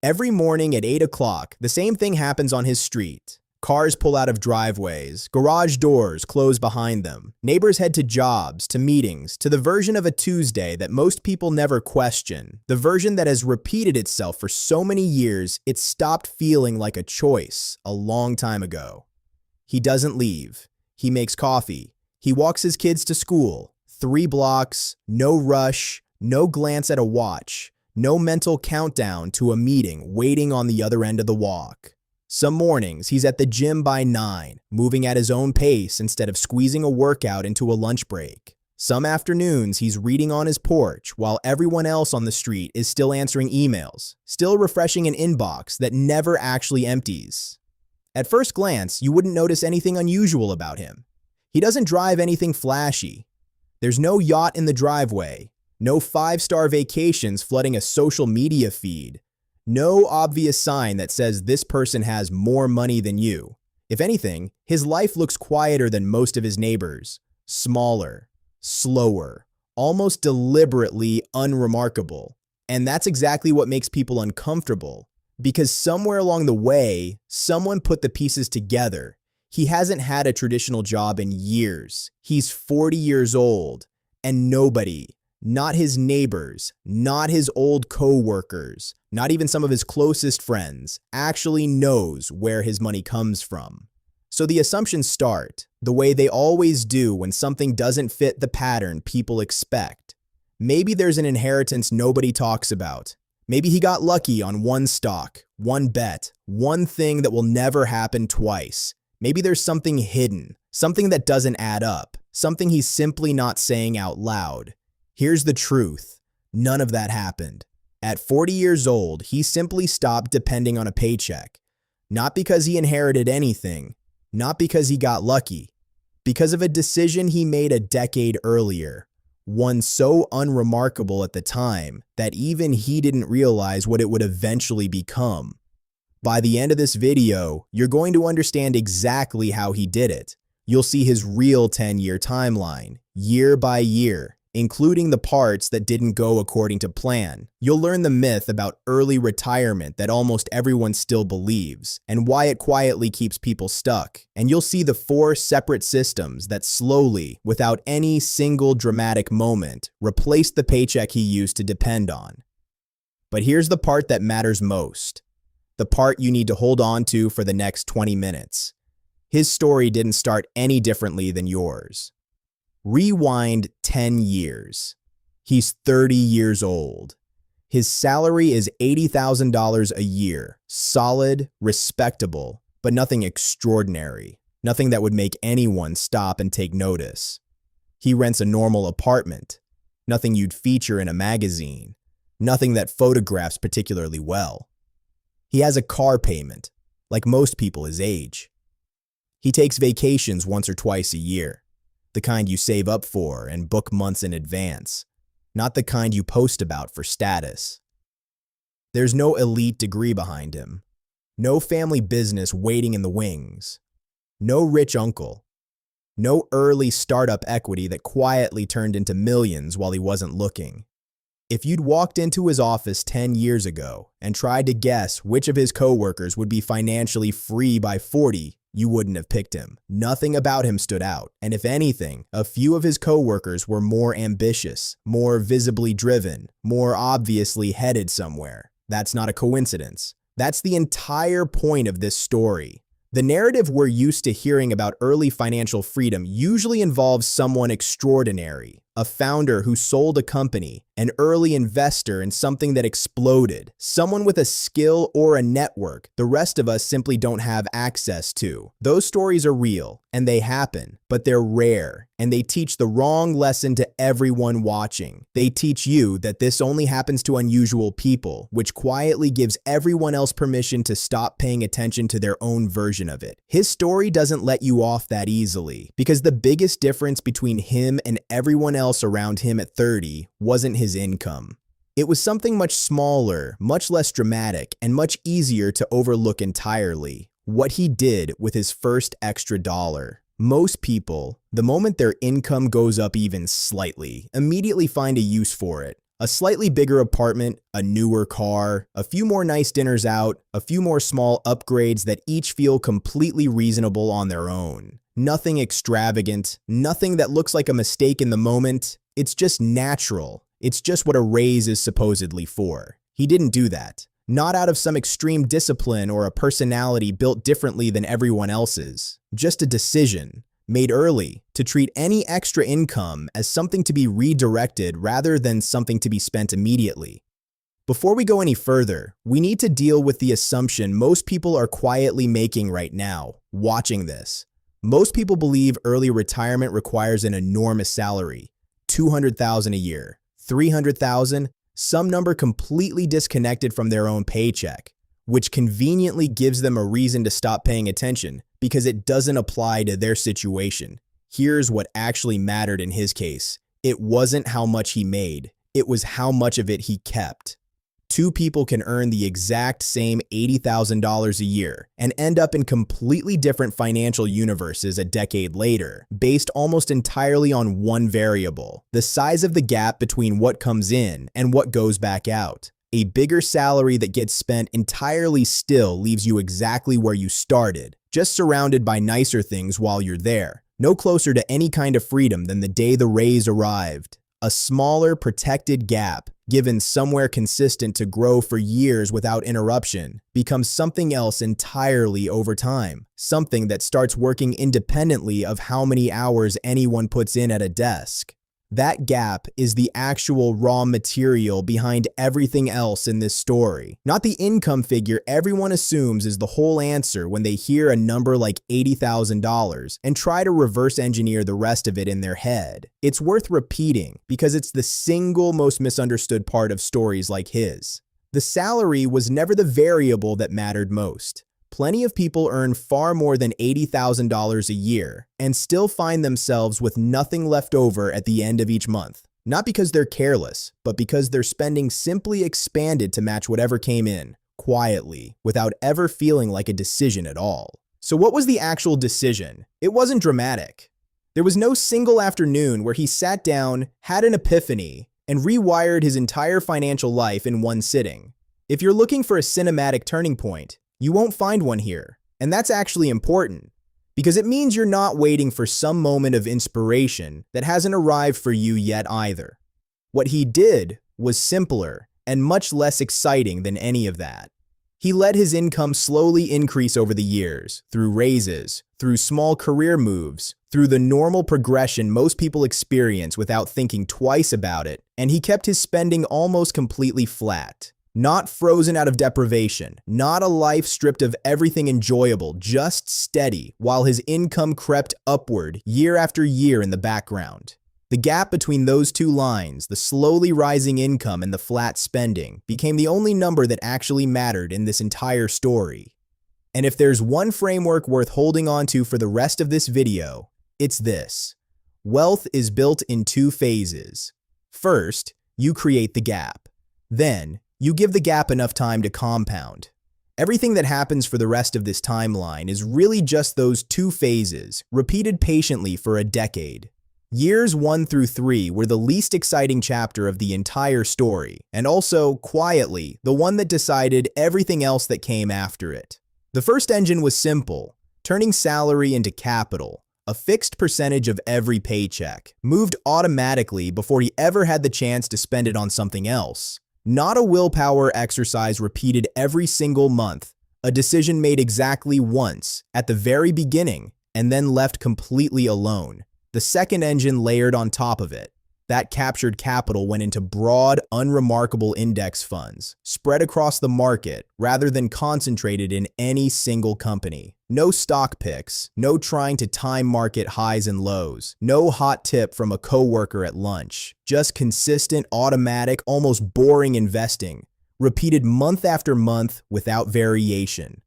Every morning at 8 o'clock, the same thing happens on his street. Cars pull out of driveways, garage doors close behind them, neighbors head to jobs, to meetings, to the version of a Tuesday that most people never question, the version that has repeated itself for so many years it stopped feeling like a choice a long time ago. He doesn't leave. He makes coffee. He walks his kids to school. 3 blocks, no rush, no glance at a watch, no mental countdown to a meeting waiting on the other end of the walk. Some mornings, he's at the gym by 9, moving at his own pace instead of squeezing a workout into a lunch break. Some afternoons, he's reading on his porch while everyone else on the street is still answering emails, still refreshing an inbox that never actually empties. At first glance, you wouldn't notice anything unusual about him. He doesn't drive anything flashy. There's no yacht in the driveway, no 5-star vacations flooding a social media feed, no obvious sign that says this person has more money than you. If anything, his life looks quieter than most of his neighbors, smaller, slower, almost deliberately unremarkable. And that's exactly what makes people uncomfortable, because somewhere along the way, someone put the pieces together. He hasn't had a traditional job in years. He's 40 years old, and nobody, not his neighbors, not his old co-workers, not even some of his closest friends, actually knows where his money comes from. So the assumptions start, the way they always do when something doesn't fit the pattern people expect. Maybe there's an inheritance nobody talks about. Maybe he got lucky on one stock, one bet, one thing that will never happen twice. Maybe there's something hidden, something that doesn't add up, something he's simply not saying out loud. Here's the truth. None of that happened. At 40 years old, he simply stopped depending on a paycheck. Not because he inherited anything, not because he got lucky, because of a decision he made a decade earlier. One so unremarkable at the time that even he didn't realize what it would eventually become. By the end of this video, you're going to understand exactly how he did it. You'll see his real 10-year timeline, year by year, including the parts that didn't go according to plan. You'll learn the myth about early retirement that almost everyone still believes, and why it quietly keeps people stuck. And you'll see the 4 separate systems that slowly, without any single dramatic moment, replaced the paycheck he used to depend on. But here's the part that matters most. The part you need to hold on to for the next 20 minutes. His story didn't start any differently than yours. Rewind 10 years. He's 30 years old. His salary is $80,000 a year, solid, respectable, but nothing extraordinary, nothing that would make anyone stop and take notice. He rents a normal apartment, nothing you'd feature in a magazine, nothing that photographs particularly well. He has a car payment, like most people his age. He takes vacations once or twice a year. The kind you save up for and book months in advance, not the kind you post about for status. There's no elite degree behind him, no family business waiting in the wings, no rich uncle, no early startup equity that quietly turned into millions while he wasn't looking. If you'd walked into his office 10 years ago and tried to guess which of his coworkers would be financially free by 40, you wouldn't have picked him. Nothing about him stood out, and if anything, a few of his coworkers were more ambitious, more visibly driven, more obviously headed somewhere. That's not a coincidence. That's the entire point of this story. The narrative we're used to hearing about early financial freedom usually involves someone extraordinary, a founder who sold a company, an early investor in something that exploded, someone with a skill or a network the rest of us simply don't have access to. Those stories are real, and they happen, but they're rare, and they teach the wrong lesson to everyone watching. They teach you that this only happens to unusual people, which quietly gives everyone else permission to stop paying attention to their own version of it. His story doesn't let you off that easily, because the biggest difference between him and everyone else around him at 30 wasn't his income. It was something much smaller, much less dramatic, and much easier to overlook entirely. What he did with his first extra dollar. Most people, the moment their income goes up even slightly, immediately find a use for it. A slightly bigger apartment, a newer car, a few more nice dinners out, a few more small upgrades that each feel completely reasonable on their own. Nothing extravagant, nothing that looks like a mistake in the moment. It's just natural. It's just what a raise is supposedly for. He didn't do that. Not out of some extreme discipline or a personality built differently than everyone else's. Just a decision, made early, to treat any extra income as something to be redirected rather than something to be spent immediately. Before we go any further, we need to deal with the assumption most people are quietly making right now, watching this. Most people believe early retirement requires an enormous salary, $200,000 a year, $300,000, some number completely disconnected from their own paycheck, which conveniently gives them a reason to stop paying attention because it doesn't apply to their situation. Here's what actually mattered in his case. It wasn't how much he made, it was how much of it he kept. Two people can earn the exact same $80,000 a year and end up in completely different financial universes a decade later, based almost entirely on one variable: the size of the gap between what comes in and what goes back out. A bigger salary that gets spent entirely still leaves you exactly where you started, just surrounded by nicer things while you're there, no closer to any kind of freedom than the day the raise arrived. A smaller, protected gap, given somewhere consistent to grow for years without interruption, becomes something else entirely over time. Something that starts working independently of how many hours anyone puts in at a desk. That gap is the actual raw material behind everything else in this story, not the income figure everyone assumes is the whole answer when they hear a number like $80,000 and try to reverse engineer the rest of it in their head. It's worth repeating because it's the single most misunderstood part of stories like his. The salary was never the variable that mattered most. Plenty of people earn far more than $80,000 a year and still find themselves with nothing left over at the end of each month. Not because they're careless, but because their spending simply expanded to match whatever came in, quietly, without ever feeling like a decision at all. So what was the actual decision? It wasn't dramatic. There was no single afternoon where he sat down, had an epiphany, and rewired his entire financial life in one sitting. If you're looking for a cinematic turning point, you won't find one here, and that's actually important, because it means you're not waiting for some moment of inspiration that hasn't arrived for you yet either. What he did was simpler and much less exciting than any of that. He let his income slowly increase over the years, through raises, through small career moves, through the normal progression most people experience without thinking twice about it, and he kept his spending almost completely flat. Not frozen out of deprivation, not a life stripped of everything enjoyable, just steady, while his income crept upward year after year in the background. The gap between those two lines, the slowly rising income and the flat spending, became the only number that actually mattered in this entire story. And if there's one framework worth holding on to for the rest of this video, it's this. Wealth is built in two phases. First, you create the gap. Then, you give the gap enough time to compound. Everything that happens for the rest of this timeline is really just those two phases, repeated patiently for a decade. Years 1 through 3 were the least exciting chapter of the entire story, and also, quietly, the one that decided everything else that came after it. The first engine was simple, turning salary into capital, a fixed percentage of every paycheck, moved automatically before he ever had the chance to spend it on something else. Not a willpower exercise repeated every single month, a decision made exactly once, at the very beginning, and then left completely alone. The second engine layered on top of it. That captured capital went into broad, unremarkable index funds, spread across the market rather than concentrated in any single company. No stock picks, no trying to time market highs and lows, no hot tip from a coworker at lunch. Just consistent, automatic, almost boring investing, repeated month after month without variation.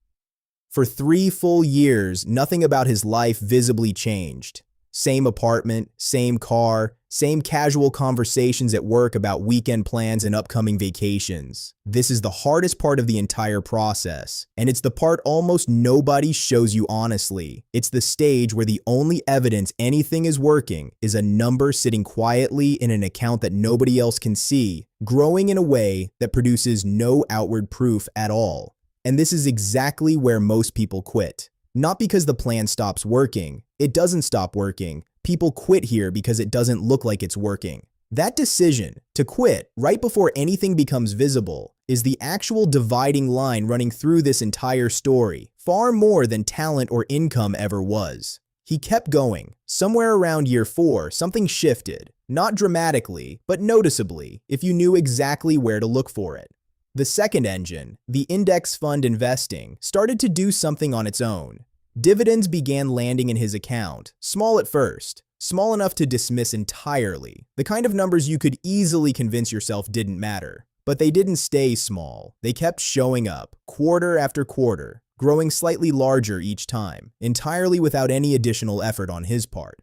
For 3 full years, nothing about his life visibly changed. Same apartment, same car, same casual conversations at work about weekend plans and upcoming vacations. This is the hardest part of the entire process, and it's the part almost nobody shows you honestly. It's the stage where the only evidence anything is working is a number sitting quietly in an account that nobody else can see, growing in a way that produces no outward proof at all. And this is exactly where most people quit. Not because the plan stops working. It doesn't stop working. People quit here because it doesn't look like it's working. That decision to quit right before anything becomes visible is the actual dividing line running through this entire story, far more than talent or income ever was. He kept going. Somewhere around year 4, something shifted. Not dramatically, but noticeably, if you knew exactly where to look for it. The second engine, the index fund investing, started to do something on its own. Dividends began landing in his account, small at first, small enough to dismiss entirely, the kind of numbers you could easily convince yourself didn't matter. But they didn't stay small. They kept showing up, quarter after quarter, growing slightly larger each time, entirely without any additional effort on his part.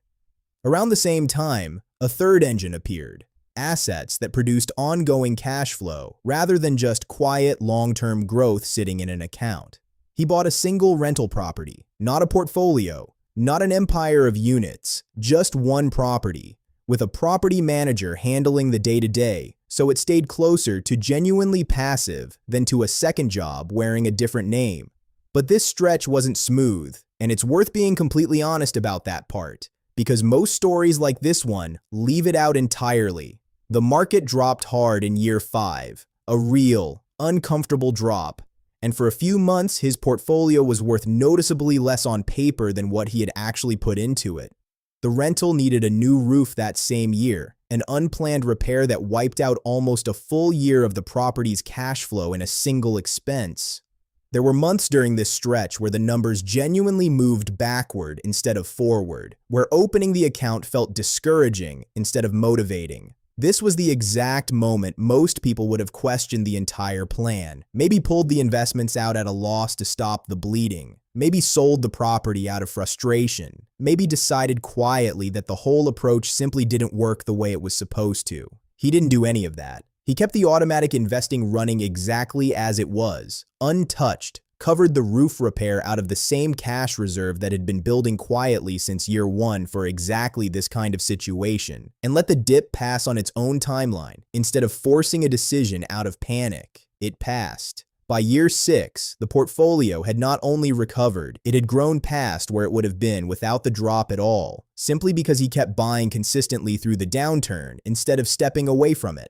Around the same time, a third engine appeared. Assets that produced ongoing cash flow rather than just quiet, long-term growth sitting in an account. He bought a single rental property, not a portfolio, not an empire of units, just one property, with a property manager handling the day-to-day, so it stayed closer to genuinely passive than to a second job wearing a different name. But this stretch wasn't smooth, and it's worth being completely honest about that part, because most stories like this one leave it out entirely. The market dropped hard in year 5, a real, uncomfortable drop, and for a few months his portfolio was worth noticeably less on paper than what he had actually put into it. The rental needed a new roof that same year, an unplanned repair that wiped out almost a full year of the property's cash flow in a single expense. There were months during this stretch where the numbers genuinely moved backward instead of forward, where opening the account felt discouraging instead of motivating. This was the exact moment most people would have questioned the entire plan, maybe pulled the investments out at a loss to stop the bleeding, maybe sold the property out of frustration, maybe decided quietly that the whole approach simply didn't work the way it was supposed to. He didn't do any of that. He kept the automatic investing running exactly as it was, untouched, covered the roof repair out of the same cash reserve that had been building quietly since year 1 for exactly this kind of situation, and let the dip pass on its own timeline instead of forcing a decision out of panic. It passed. By year 6, the portfolio had not only recovered, it had grown past where it would have been without the drop at all, simply because he kept buying consistently through the downturn instead of stepping away from it.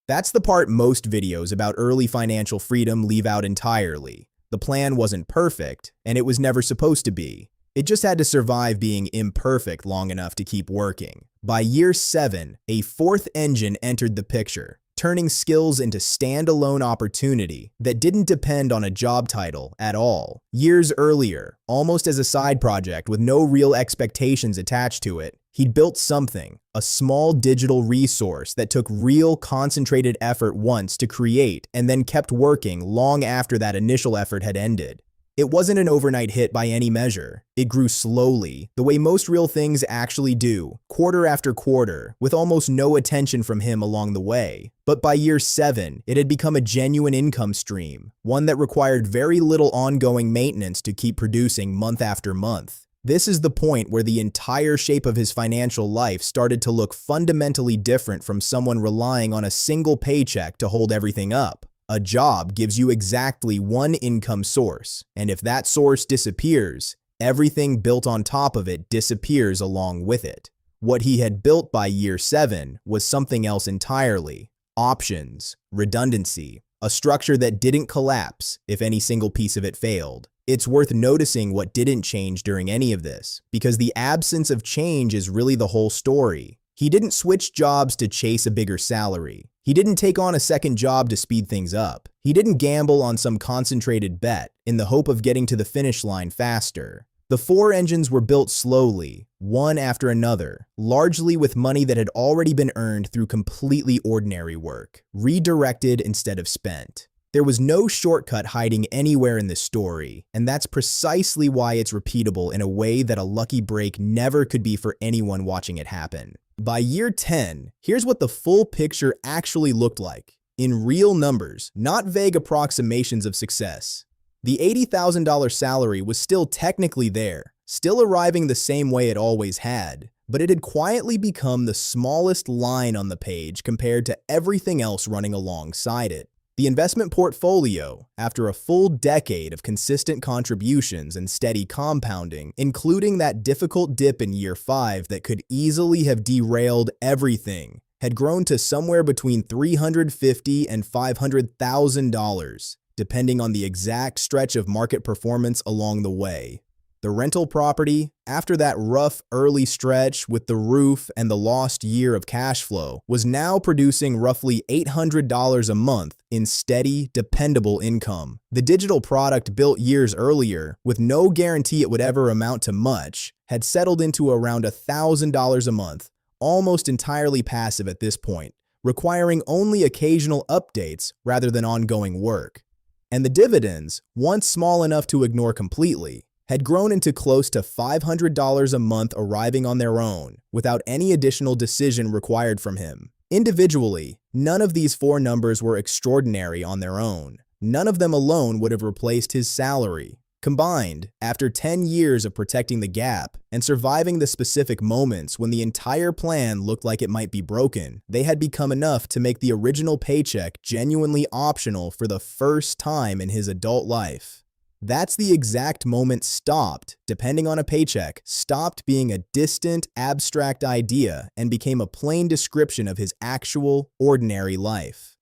That's the part most videos about early financial freedom leave out entirely. The plan wasn't perfect, and it was never supposed to be. It just had to survive being imperfect long enough to keep working. By year 7, a fourth engine entered the picture, turning skills into standalone opportunity that didn't depend on a job title at all. Years earlier, almost as a side project with no real expectations attached to it, he'd built something, a small digital resource that took real concentrated effort once to create and then kept working long after that initial effort had ended. It wasn't an overnight hit by any measure. It grew slowly, the way most real things actually do, quarter after quarter, with almost no attention from him along the way. But by year 7, it had become a genuine income stream, one that required very little ongoing maintenance to keep producing month after month. This is the point where the entire shape of his financial life started to look fundamentally different from someone relying on a single paycheck to hold everything up. A job gives you exactly one income source, and if that source disappears, everything built on top of it disappears along with it. What he had built by year 7 was something else entirely: options, redundancy, a structure that didn't collapse if any single piece of it failed. It's worth noticing what didn't change during any of this, because the absence of change is really the whole story. He didn't switch jobs to chase a bigger salary. He didn't take on a second job to speed things up. He didn't gamble on some concentrated bet in the hope of getting to the finish line faster. The 4 engines were built slowly, one after another, largely with money that had already been earned through completely ordinary work, redirected instead of spent. There was no shortcut hiding anywhere in this story, and that's precisely why it's repeatable in a way that a lucky break never could be for anyone watching it happen. By year 10, here's what the full picture actually looked like, in real numbers, not vague approximations of success. The $80,000 salary was still technically there, still arriving the same way it always had, but it had quietly become the smallest line on the page compared to everything else running alongside it. The investment portfolio, after a full decade of consistent contributions and steady compounding, including that difficult dip in year 5 that could easily have derailed everything, had grown to somewhere between $350,000 and $500,000, depending on the exact stretch of market performance along the way. The rental property, after that rough early stretch with the roof and the lost year of cash flow, was now producing roughly $800 a month in steady, dependable income. The digital product built years earlier, with no guarantee it would ever amount to much, had settled into around $1,000 a month, almost entirely passive at this point, requiring only occasional updates rather than ongoing work. And the dividends, once small enough to ignore completely, had grown into close to $500 a month arriving on their own, without any additional decision required from him. Individually, none of these 4 numbers were extraordinary on their own. None of them alone would have replaced his salary. Combined, after 10 years of protecting the gap and surviving the specific moments when the entire plan looked like it might be broken, they had become enough to make the original paycheck genuinely optional for the first time in his adult life. That's the exact moment depending on a paycheck, stopped being a distant, abstract idea and became a plain description of his actual, ordinary life.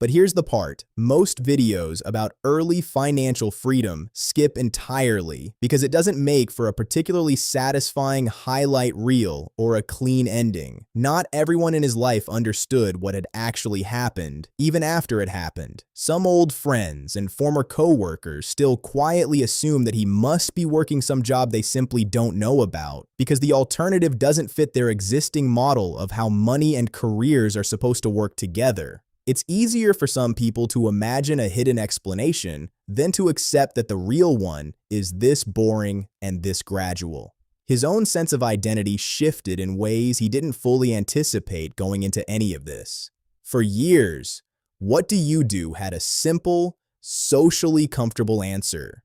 But here's the part. Most videos about early financial freedom skip entirely because it doesn't make for a particularly satisfying highlight reel or a clean ending. Not everyone in his life understood what had actually happened, even after it happened. Some old friends and former co-workers still quietly assume that he must be working some job they simply don't know about because the alternative doesn't fit their existing model of how money and careers are supposed to work together. It's easier for some people to imagine a hidden explanation than to accept that the real one is this boring and this gradual. His own sense of identity shifted in ways he didn't fully anticipate going into any of this. For years, "What do you do?" had a simple, socially comfortable answer.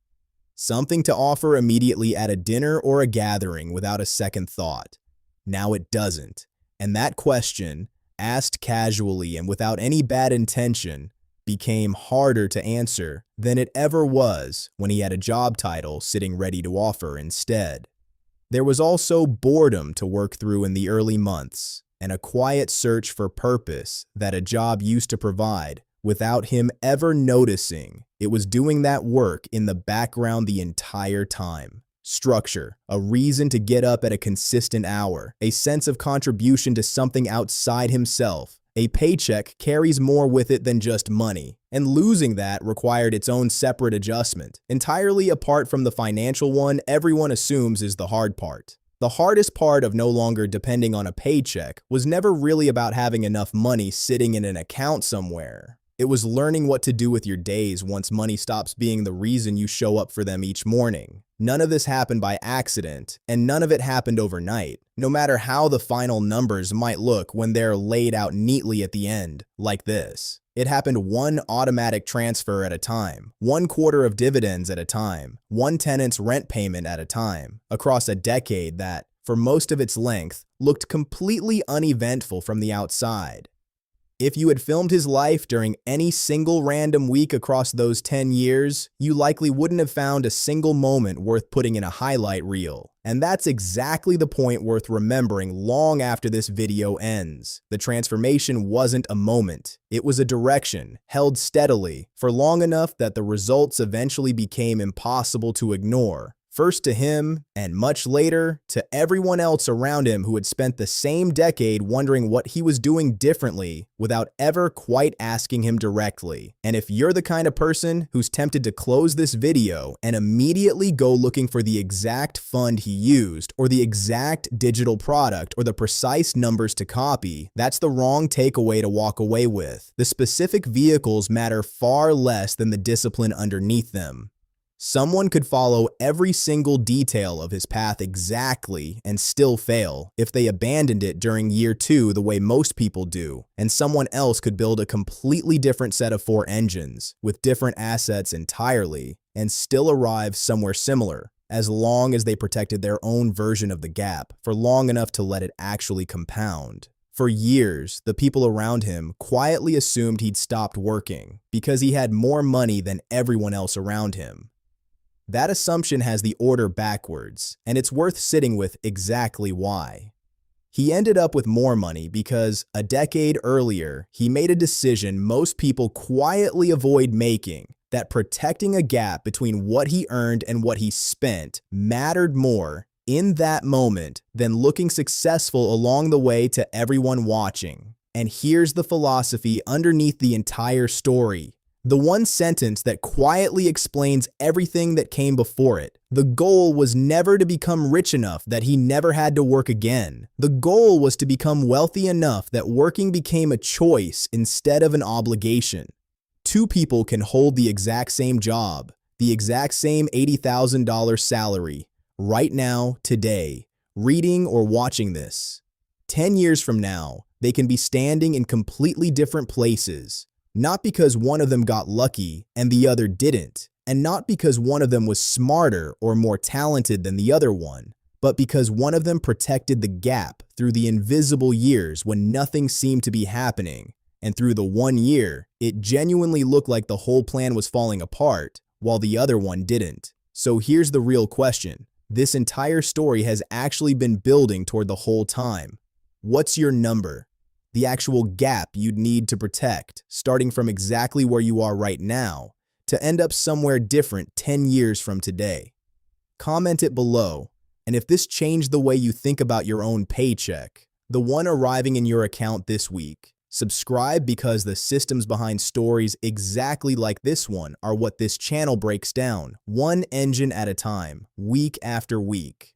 Something to offer immediately at a dinner or a gathering without a second thought. Now it doesn't. And that question, asked casually and without any bad intention, became harder to answer than it ever was when he had a job title sitting ready to offer instead. There was also boredom to work through in the early months, and a quiet search for purpose that a job used to provide without him ever noticing it was doing that work in the background the entire time. Structure, a reason to get up at a consistent hour, a sense of contribution to something outside himself. A paycheck carries more with it than just money, and losing that required its own separate adjustment, entirely apart from the financial one everyone assumes is the hard part. The hardest part of no longer depending on a paycheck was never really about having enough money sitting in an account somewhere. It was learning what to do with your days once money stops being the reason you show up for them each morning. None of this happened by accident, and none of it happened overnight, no matter how the final numbers might look when they're laid out neatly at the end, like this. It happened one automatic transfer at a time, 1/4 of dividends at a time, one tenant's rent payment at a time, across a decade that, for most of its length, looked completely uneventful from the outside. If you had filmed his life during any single random week across those 10 years, you likely wouldn't have found a single moment worth putting in a highlight reel. And that's exactly the point worth remembering long after this video ends. The transformation wasn't a moment. It was a direction, held steadily, for long enough that the results eventually became impossible to ignore. First to him, and much later, to everyone else around him who had spent the same decade wondering what he was doing differently without ever quite asking him directly. And if you're the kind of person who's tempted to close this video and immediately go looking for the exact fund he used, or the exact digital product, or the precise numbers to copy, that's the wrong takeaway to walk away with. The specific vehicles matter far less than the discipline underneath them. Someone could follow every single detail of his path exactly and still fail if they abandoned it during year 2 the way most people do, and someone else could build a completely different set of 4 engines with different assets entirely and still arrive somewhere similar, as long as they protected their own version of the gap for long enough to let it actually compound. For years, the people around him quietly assumed he'd stopped working because he had more money than everyone else around him. That assumption has the order backwards, and it's worth sitting with exactly why. He ended up with more money because a decade earlier, he made a decision most people quietly avoid making, that protecting a gap between what he earned and what he spent mattered more in that moment than looking successful along the way to everyone watching. And here's the philosophy underneath the entire story. The one sentence that quietly explains everything that came before it. The goal was never to become rich enough that he never had to work again. The goal was to become wealthy enough that working became a choice instead of an obligation. 2 people can hold the exact same job, the exact same $80,000 salary, right now, today, reading or watching this. 10 years from now, they can be standing in completely different places. Not because one of them got lucky and the other didn't, and not because one of them was smarter or more talented than the other one, but because one of them protected the gap through the invisible years when nothing seemed to be happening, and through the 1 year, it genuinely looked like the whole plan was falling apart, while the other one didn't. So here's the real question. This entire story has actually been building toward the whole time. What's your number? The actual gap you'd need to protect, starting from exactly where you are right now, to end up somewhere different 10 years from today. Comment it below, and if this changed the way you think about your own paycheck, the one arriving in your account this week, subscribe because the systems behind stories exactly like this one are what this channel breaks down, one engine at a time, week after week.